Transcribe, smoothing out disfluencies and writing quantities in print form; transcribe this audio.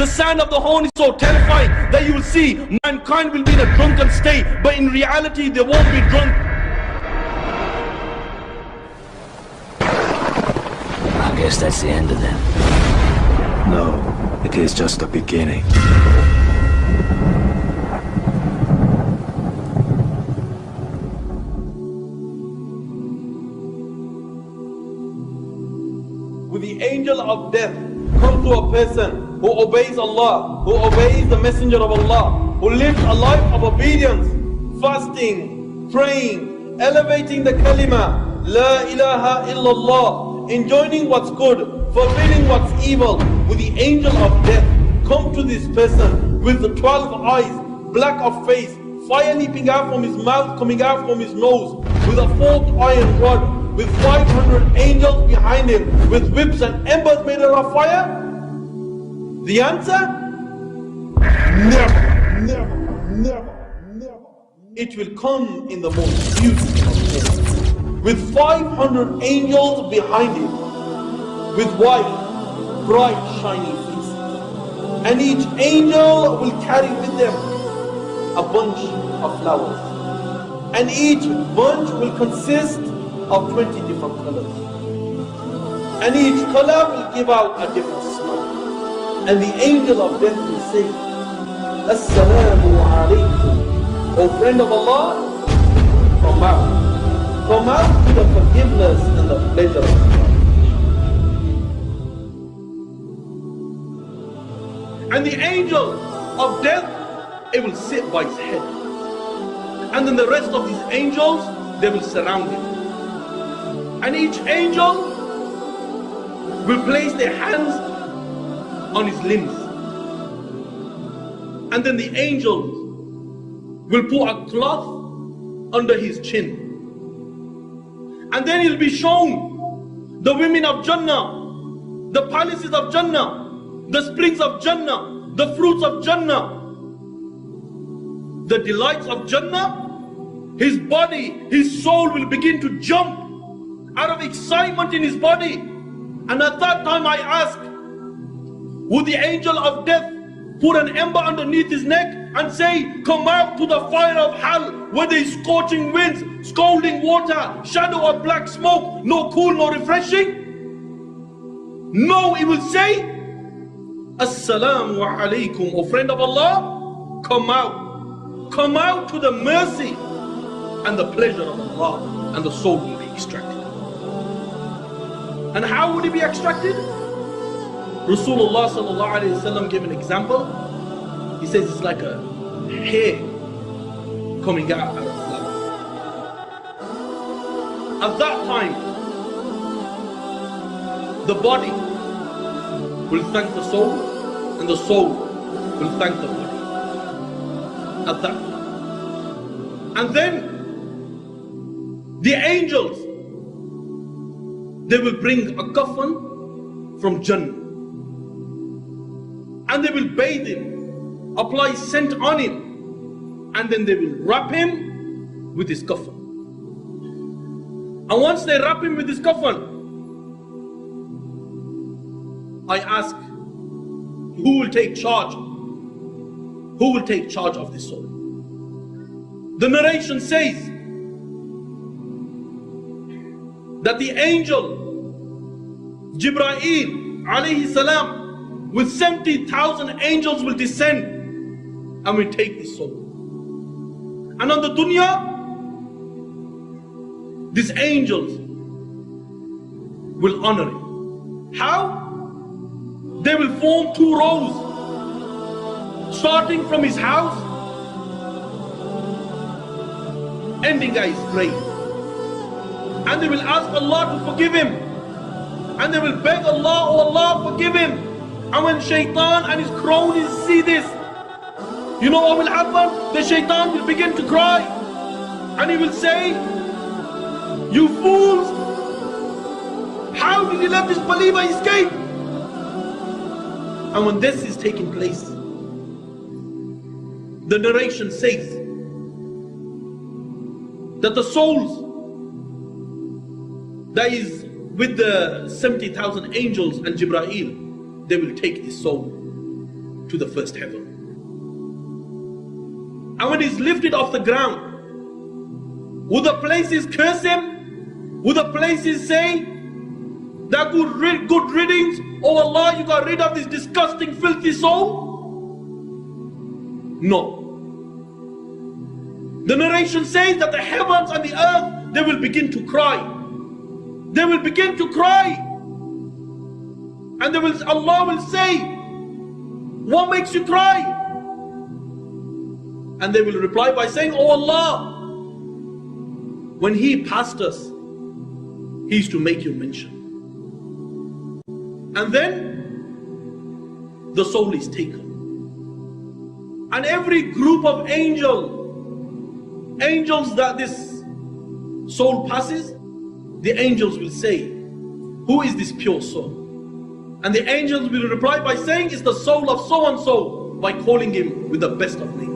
The sound of the horn is so terrifying that you will see mankind will be in a drunken state, but in reality they won't be drunk. I guess that's the end of them. No, it is just the beginning. Will the angel of death come to a person who obeys Allah, who obeys the messenger of Allah, who lives a life of obedience, fasting, praying, elevating the kalima, La ilaha illallah, enjoining what's good, forbidding what's evil? Will the angel of death come to this person with the 12 eyes, black of face, fire leaping out from his mouth, coming out from his nose, with a forked iron rod, with 500 angels behind him, with whips and embers made out of fire? The answer? Never, never, never, never. It will come in the most beautiful form, with 500 angels behind him, with white, bright, shining faces. And each angel will carry with them a bunch of flowers. And each bunch will consist of 20 different colors. And each color will give out a different smell. And the angel of death will say, Assalamu alaikum. O friend of Allah, come out. Come out to the forgiveness and the pleasure of Allah. And the angel of death, it will sit by his head. And then the rest of these angels, they will surround him. And each angel will place their hands on his limbs. And then the angels will put a cloth under his chin. And then he'll be shown the women of Jannah, the palaces of Jannah, the springs of Jannah, the fruits of Jannah, the delights of Jannah. His body, his soul will begin to jump out of excitement in his body. And at that time I ask, would the angel of death put an ember underneath his neck and say, come out to the fire of hell, where there is scorching winds, scalding water, shadow of black smoke, no cool, no refreshing? No, he will say, Assalamu alaikum, O friend of Allah, come out. Come out to the mercy and the pleasure of Allah, and the soul will be extracted. And how would it be extracted? Rasulullah sallallahu alayhi wa sallam gave an example. He says it's like a hair coming out of a flower. At that time, the body will thank the soul, and the soul will thank the body. At that time. And then the angels, they will bring a coffin from Jannah. And they will bathe him, apply scent on him, and then they will wrap him with his coffin. And once they wrap him with his coffin, I ask, who will take charge? Who will take charge of this soul? The narration says that the angel Jibreel alayhi salam with 70,000 angels will descend and will take this soul. And on the dunya, these angels will honor it. How? They will form two rows, starting from his house, ending at his grave. And they will ask Allah to forgive him. And they will beg Allah, oh Allah, forgive him. And when shaitan and his cronies see this, you know what will happen? The shaitan will begin to cry. And he will say, you fools, how did you let this believer escape? And when this is taking place, the narration says that the souls that is with the 70,000 angels and Jibreel, they will take this soul. to the first heaven. And when he's lifted off the ground, will the places curse him? Will the places say that good riddance? Oh Allah, you got rid of this disgusting, filthy soul? No. The narration says that the heavens and the earth, they will begin to cry. They will begin to cry. And Allah will say, what makes you cry? And they will reply by saying, oh Allah, when he passed us, he used to make your mention. And then the soul is taken. And every group of angels that this soul passes, the angels will say, who is this pure soul? And the angels will reply by saying, it's the soul of so and so, by calling him with the best of names.